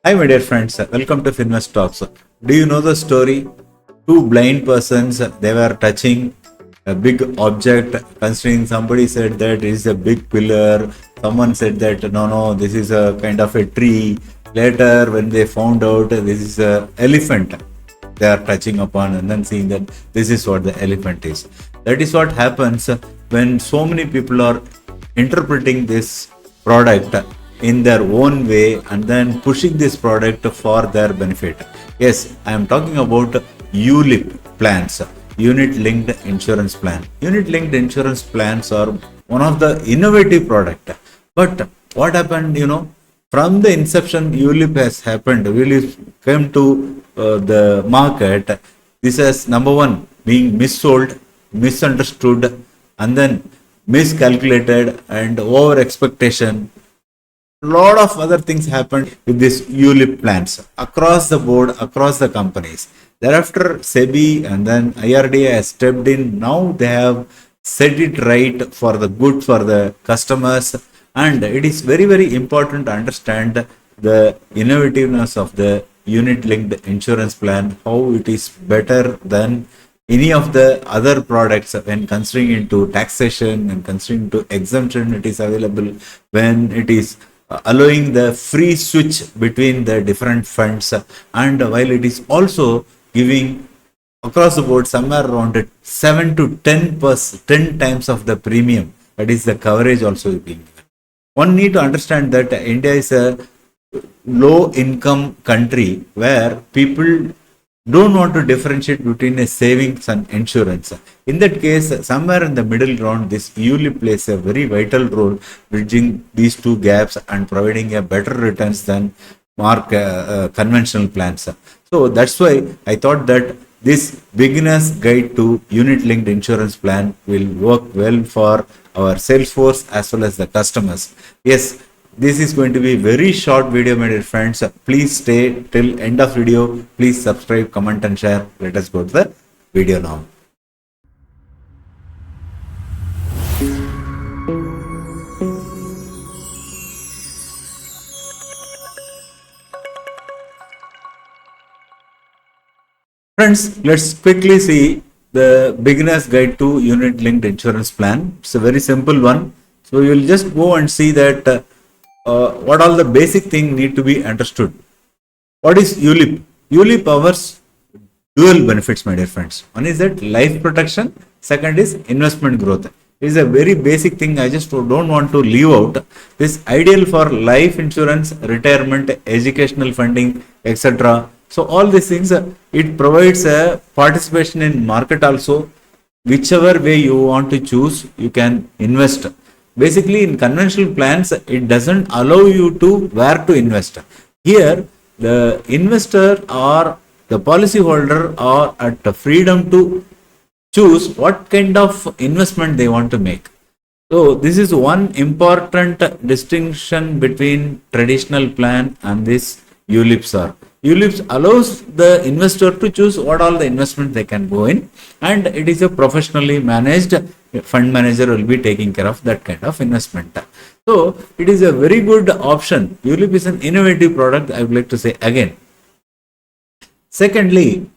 Hi, my dear friends. Welcome to Finvest Talks. Do you know the story? Two blind persons, they were touching a big object, considering somebody said that it is a big pillar. Someone said that no, this is a kind of a tree. Later, when they found out this is a elephant, they are touching upon and then seeing that this is what the elephant is. That is what happens when so many people are interpreting this product in their own way and then pushing this product for their benefit. Yes, I am talking about ULIP plans, unit linked insurance plan. Unit linked insurance plans are one of the innovative product. But what happened, from the inception ULIP has happened, ULIP came to the market. This has number one being missold, misunderstood, and then miscalculated and over expectation. Lot of other things happened with this ULIP plans across the board, across the companies. Thereafter, SEBI and then IRDA has stepped in. Now they have set it right for the good for the customers. And it is very, very important to understand the innovativeness of the unit-linked insurance plan, how it is better than any of the other products when considering into taxation and considering into exemption it is available, when it is allowing the free switch between the different funds, and while it is also giving across the board somewhere around 7 to 10 times of the premium, that is the coverage also being given. One need to understand that India is a low income country where people don't want to differentiate between a savings and insurance. In that case, somewhere in the middle ground, this ULIP plays a very vital role, bridging these two gaps and providing a better returns than conventional plans. So that's why I thought that this beginner's guide to unit-linked insurance plan will work well for our sales force as well as the customers. Yes, this is going to be a very short video, my dear friends. Please stay till end of video. Please subscribe, comment and share. Let us go to the video now. Friends, let's quickly see the beginner's guide to unit linked insurance plan. It's a very simple one. So you will just go and see that what all the basic thing need to be understood. What is ULIP? ULIP offers dual benefits, my dear friends. One is that life protection. Second is investment growth. It is a very basic thing. I just don't want to leave out. This ideal for life insurance, retirement, educational funding, etc. So all these things, it provides a participation in market also. Whichever way you want to choose, you can invest. Basically, in conventional plans, it doesn't allow you to where to invest. Here, the investor or the policyholder are at the freedom to choose what kind of investment they want to make. So, this is one important distinction between traditional plan and this ULIPs are. ULIPs allows the investor to choose what all the investment they can go in, and it is a professionally managed fund manager will be taking care of that kind of investment. So it is a very good option. ULIP is an innovative product, I would like to say again. Secondly,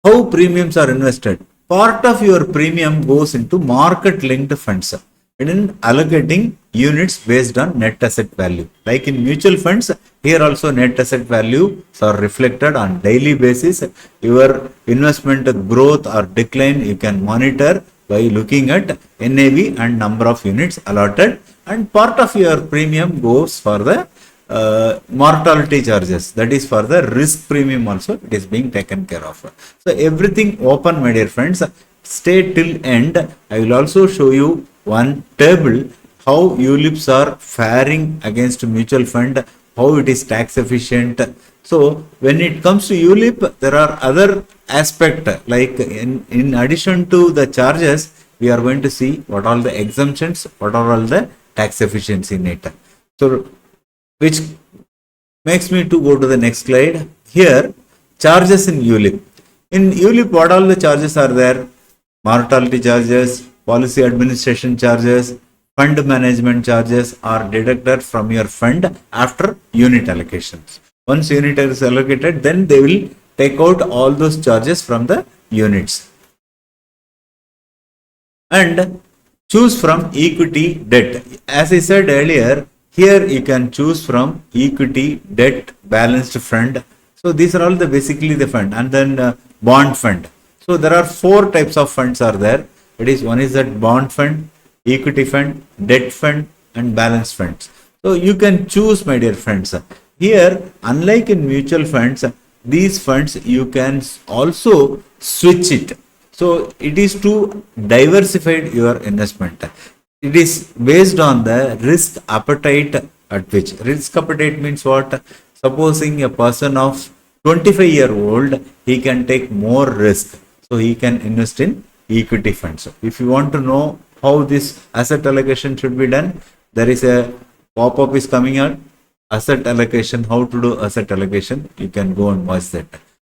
how premiums are invested. Part of your premium goes into market linked funds and in allocating units based on net asset value. Like in mutual funds, here also net asset value are reflected on daily basis. Your investment growth or decline you can monitor by looking at NAV and number of units allotted, and part of your premium goes for the mortality charges, that is for the risk premium also it is being taken care of. So everything open, my dear friends. Stay till end. I will also show you one table how ULIPs are faring against mutual fund, how it is tax efficient. So when it comes to ULIP, there are other aspects like in addition to the charges, we are going to see what all the exemptions, what are all the tax efficiency in it. So which makes me to go to the next slide. Here, charges in ULIP. In ULIP, what all the charges are there? Mortality charges, policy administration charges, fund management charges are deducted from your fund after unit allocations. Once unit is allocated, then they will take out all those charges from the units. And choose from equity debt. As I said earlier, here you can choose from equity, debt, balanced fund. So these are all the basically the fund, and then bond fund. So there are four types of funds are there. It is one is that bond fund, equity fund, debt fund, and balanced funds. So you can choose, my dear friends. Here, unlike in mutual funds, these funds you can also switch it. So it is to diversify your investment. It is based on the risk appetite at which. Risk appetite means what? Supposing a person of 25-year-old, he can take more risk. So he can invest in equity funds. If you want to know how this asset allocation should be done, there is a pop-up is coming out. Asset allocation, how to do asset allocation, you can go and watch that.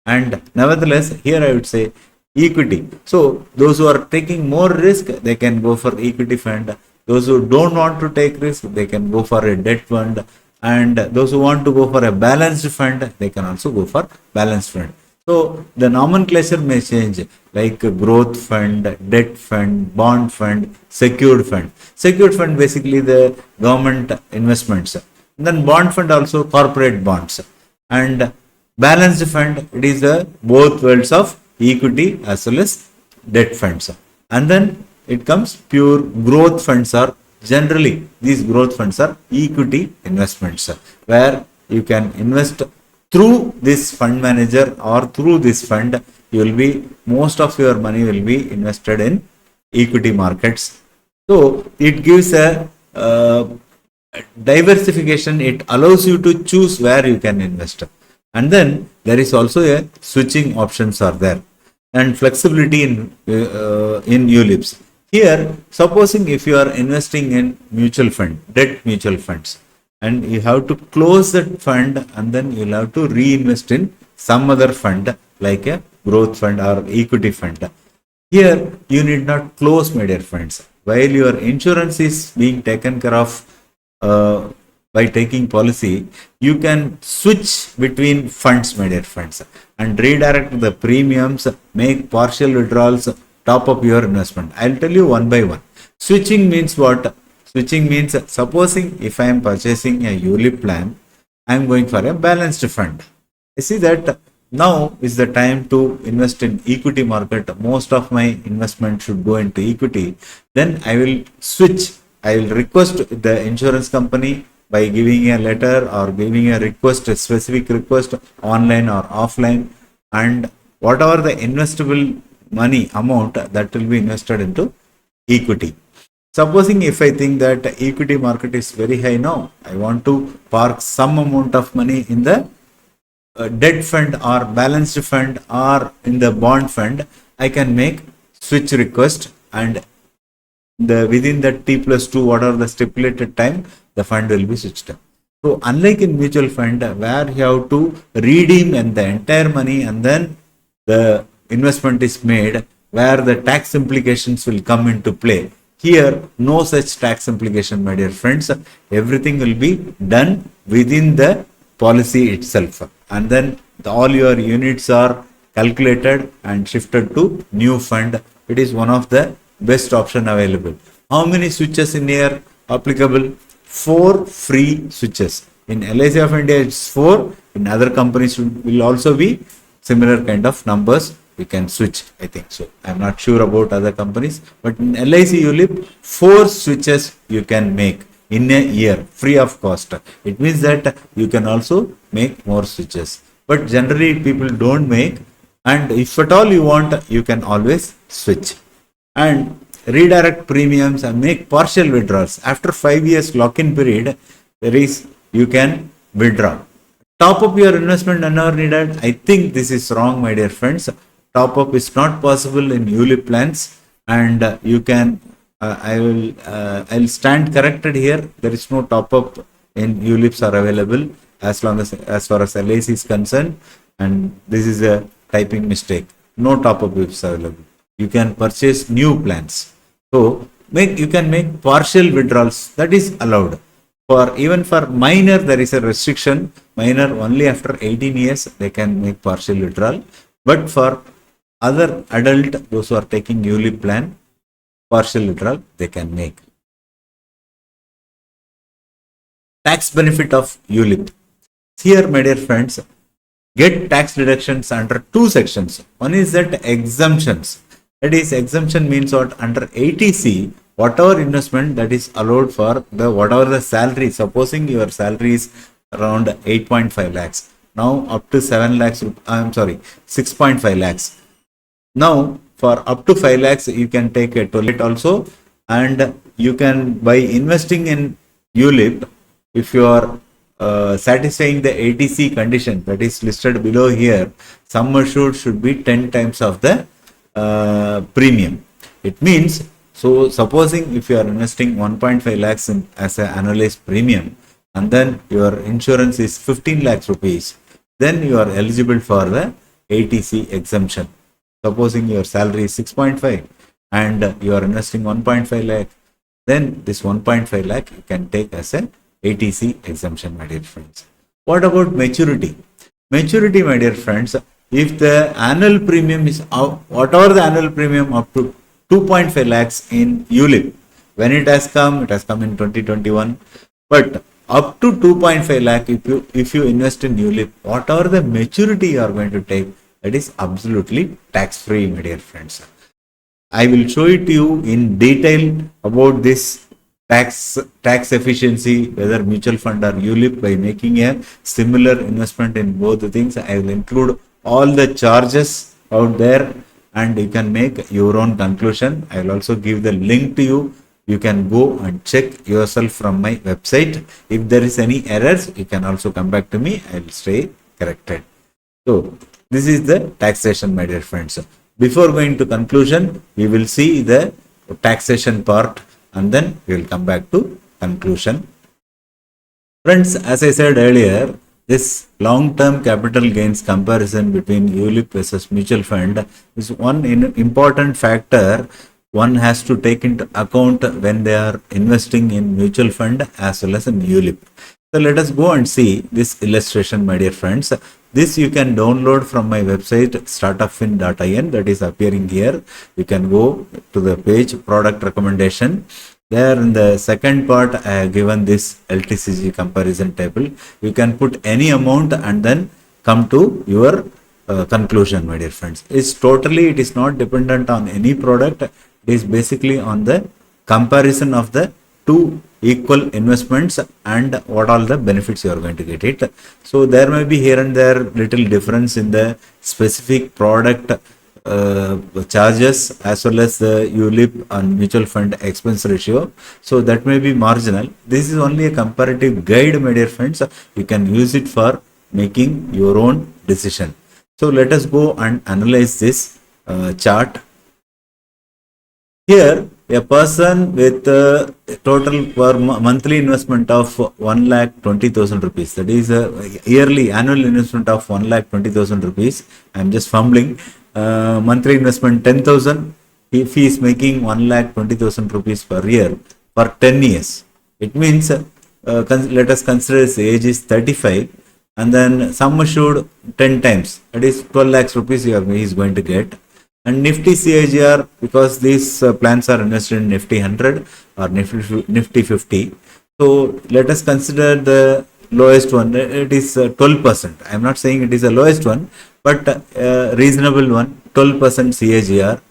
And nevertheless, here I would say equity. So those who are taking more risk, they can go for equity fund. Those who don't want to take risk, they can go for a debt fund. And those who want to go for a balanced fund, they can also go for balanced fund. So the nomenclature may change, like growth fund, debt fund, bond fund, secured fund. Secured fund basically the government investments. Then bond fund also corporate bonds. And balanced fund, it is the both worlds of equity as well as debt funds. And then it comes pure growth funds are generally, these growth funds are equity investments where you can invest through this fund manager or through this fund. You will be, most of your money will be invested in equity markets. So it gives a diversification. It allows you to choose where you can invest. And then there is also a switching options are there and flexibility in ULIPs. Here, supposing if you are investing in mutual fund, debt mutual funds, and you have to close that fund and then you will have to reinvest in some other fund like a growth fund or equity fund. Here, you need not close, my dear friends. While your insurance is being taken care of by taking policy, you can switch between funds, my dear friends, and redirect the premiums, make partial withdrawals, top up your investment. I'll tell you one by one. Switching means what? Switching means supposing if I am purchasing a ULIP plan, I am going for a balanced fund. I see that now is the time to invest in equity market. Most of my investment should go into equity. Then I will switch. I will request the insurance company by giving a letter or giving a request, a specific request online or offline, and whatever the investable money amount that will be invested into equity. Supposing if I think that equity market is very high now, I want to park some amount of money in the debt fund or balanced fund or in the bond fund, I can make switch request, and within that T+2 whatever the stipulated time, the fund will be switched. So unlike in mutual fund where you have to redeem and the entire money and then the investment is made, where the tax implications will come into play. Here, no such tax implication, my dear friends. Everything will be done within the policy itself. And then all your units are calculated and shifted to new fund. It is one of the best option available. How many switches in here applicable? 4 free switches. In LIC of India, it's 4. In other companies will also be similar kind of numbers. We can switch, I think so. I'm not sure about other companies, but in LIC ULIP, 4 switches you can make in a year, free of cost. It means that you can also make more switches. But generally people don't make, and if at all you want, you can always switch. And redirect premiums and make partial withdrawals. After 5 years lock-in period, you can withdraw. Top up your investment whenever needed. I think this is wrong, my dear friends. Top up is not possible in ULIP plans, and you can I'll stand corrected here. There is no top up in ULIPs are available as far as LIC is concerned, and this is a typing mistake. No top up is available. You can purchase new plans. So you can make partial withdrawals, that is allowed. For even for minor, there is a restriction. Minor only after 18 years they can make partial withdrawal. But for other adult, those who are taking ULIP plan, partial withdrawal they can make. Tax benefit of ULIP. Here, my dear friends, get tax deductions under two sections. One is that exemptions. That is, exemption means what? Under 80C, whatever investment that is allowed for the whatever the salary. Supposing your salary is around 8.5 lakhs. Now up to 7 lakhs, I'm sorry, 6.5 lakhs. Now for up to 5 lakhs, you can take a toilet also, and you can, by investing in ULIP, if you are satisfying the 80C condition that is listed below here, sum assured should be 10 times of the premium. It means, so supposing if you are investing 1.5 lakhs in, as an annualized premium, and then your insurance is 15 lakhs rupees, then you are eligible for the 80C exemption. Supposing your salary is 6.5 and you are investing 1.5 lakh, then this 1.5 lakh you can take as an 80C exemption, my dear friends. What about maturity? Maturity, my dear friends, if the annual premium is whatever the annual premium up to 2.5 lakhs in ULIP, when it has come in 2021, but up to 2.5 lakh, if you invest in ULIP, whatever the maturity you are going to take, that is absolutely tax free, my dear friends. I will show it to you in detail about this tax efficiency, whether mutual fund or ULIP, by making a similar investment in both the things. I will include all the charges out there and you can make your own conclusion. I will also give the link to you. You can go and check yourself from my website. If there is any errors, you can also come back to me. I will stay corrected. So this is the taxation, my dear friends. Before going to conclusion, we will see the taxation part and then we will come back to conclusion. Friends, as I said earlier, this long-term capital gains comparison between ULIP versus mutual fund is one important factor one has to take into account when they are investing in mutual fund as well as in ULIP. So let us go and see this illustration, my dear friends. This you can download from my website startupfin.in, that is appearing here. You can go to the page product recommendation. There in the second part I have given this LTCG comparison table. You can put any amount and then come to your conclusion, my dear friends. It is not dependent on any product. It is basically on the comparison of the two equal investments and what all the benefits you are going to get it. So there may be here and there little difference in the specific product charges as well as the ULIP and mutual fund expense ratio. So that may be marginal. This is only a comparative guide, my dear friends. You can use it for making your own decision. So let us go and analyze this chart. Here, a person with a total per monthly investment of 1,20,000 rupees, that is a yearly annual investment of 1,20,000 rupees. I am just fumbling. Monthly investment 10,000. If he is making 1,20,000 rupees per year for 10 years, it means let us consider his age is 35, and then sum assured 10 times, that is 12 lakhs rupees he is going to get. And Nifty CAGR, because these plans are invested in Nifty 100 or Nifty 50. So let us consider the lowest one. It is 12%. I am not saying it is the lowest one, but reasonable one, 12% CAGR.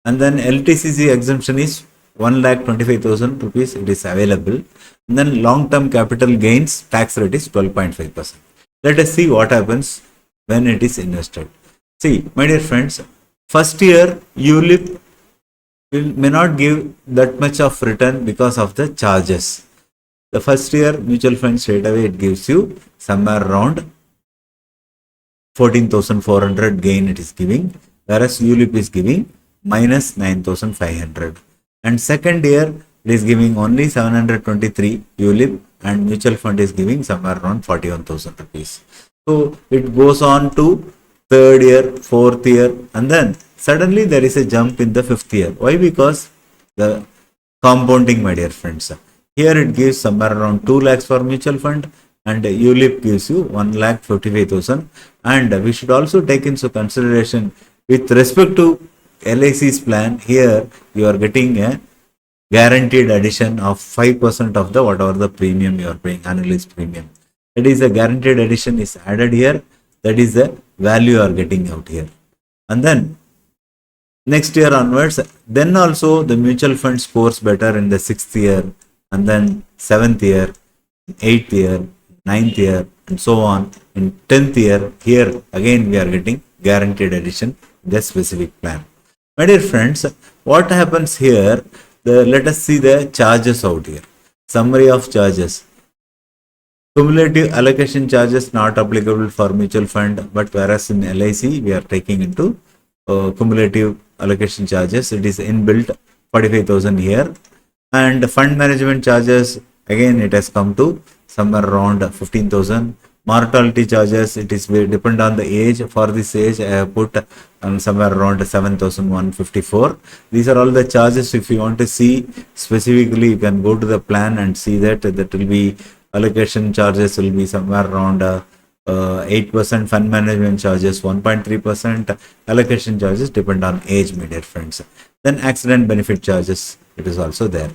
And then LTCG exemption is 1,25,000 rupees. It is available. And then long-term capital gains tax rate is 12.5%. Let us see what happens when it is invested. See, my dear friends, first year ULIP may not give that much of return because of the charges. The first year mutual fund straight away it gives you somewhere around 14,400 gain it is giving, whereas ULIP is giving minus 9,500. And second year it is giving only 723 ULIP and mutual fund is giving somewhere around 41,000 rupees. So it goes on to third year, fourth year, and then suddenly there is a jump in the fifth year. Why? Because the compounding, my dear friends. Here it gives somewhere around 2 lakhs for mutual fund, and ULIP gives you 1,55,000. And we should also take into consideration with respect to LIC's plan. Here you are getting a guaranteed addition of 5% of the whatever the premium you are paying, analyst premium. That is a guaranteed addition is added here. That is the value you are getting out here. And then next year onwards, then also the mutual fund scores better in the 6th year, and then 7th year, 8th year, 9th year, and so on. In 10th year, here again we are getting guaranteed addition, the specific plan. My dear friends, what happens here? Let us see the charges out here. Summary of charges. Cumulative allocation charges not applicable for mutual fund, but whereas in LIC we are taking into cumulative allocation charges. It is inbuilt 45,000 here, and fund management charges again it has come to somewhere around 15,000. Mortality charges, it is depend on the age. For this age I have put somewhere around 7,154. These are all the charges. If you want to see specifically, you can go to the plan and see that will be allocation charges will be somewhere around 8%, fund management charges 1.3%, allocation charges depend on age, my dear friends. Then accident benefit charges, it is also there.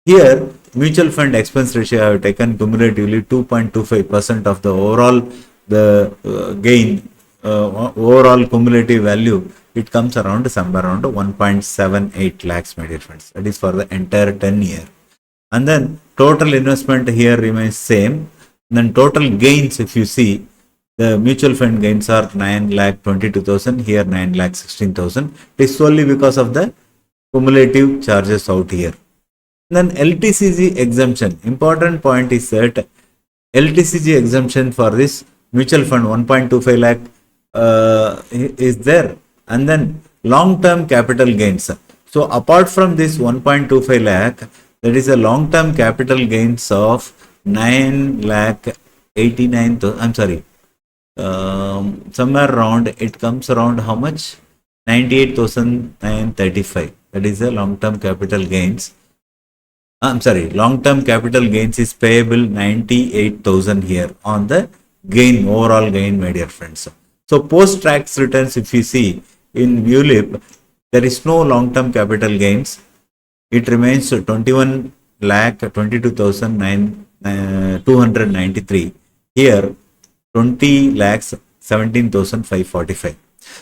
Here mutual fund expense ratio I have taken cumulatively 2.25% of the overall gain, overall cumulative value. It comes around somewhere around 1.78 lakhs, my dear friends. That is for the entire 10 year. And then total investment here remains same. And then total gains, if you see, the mutual fund gains are 9,22,000, here 9,16,000. It is solely because of the cumulative charges out here. Then LTCG exemption. Important point is that LTCG exemption for this mutual fund 1.25 lakh is there. And then long-term capital gains. So apart from this 1.25 lakh, that is a long-term capital gains of 9,89,000. I'm sorry. Somewhere around it comes around how much? 98,935. That is a long-term capital gains. I'm sorry, long-term capital gains is payable 98,000 here on the gain, overall gain, my dear friends. So post-tax returns, if you see in ULIP, there is no long-term capital gains. It remains 21,22,293. Here 20 lakhs 17,545.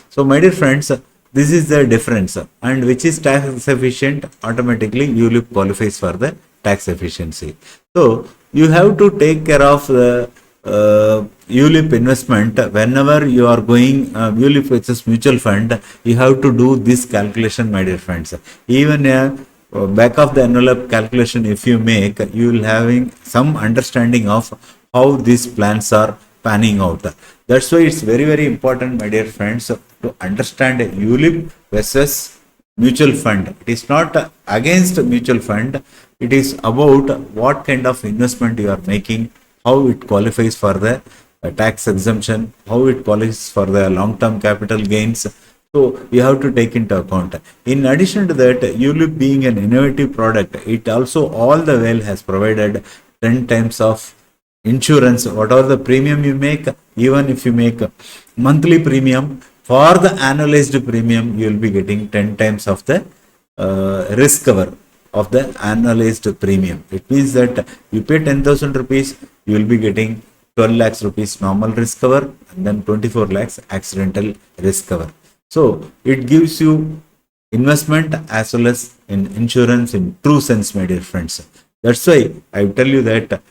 So my dear friends, this is the difference, and which is tax efficient, automatically ULIP qualifies for the tax efficiency. So you have to take care of the ULIP investment whenever you are going ULIP versus mutual fund. You have to do this calculation, my dear friends. Even a back of the envelope calculation if you make, you will having some understanding of how these plans are panning out. That's why it's very, very important, my dear friends, to understand ULIP versus mutual fund. It is not against mutual fund. It is about what kind of investment you are making, how it qualifies for the tax exemption, how it qualifies for the long-term capital gains. So you have to take into account. In addition to that, ULIP being an innovative product, it also all the while has provided 10 times of insurance. Whatever the premium you make, even if you make monthly premium, for the annualized premium, you will be getting 10 times of the risk cover of the annualized premium. It means that you pay 10,000 rupees, you will be getting 12 lakhs rupees normal risk cover, and then 24 lakhs accidental risk cover. So it gives you investment as well as in insurance in true sense, my dear friends. That's why I tell you that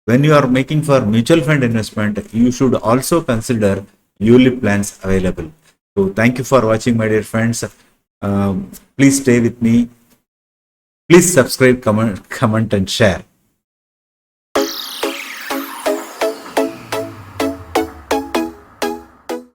when you are making for mutual fund investment, you should also consider ULIP plans available. So thank you for watching, my dear friends. Please stay with me. Please subscribe, comment and share.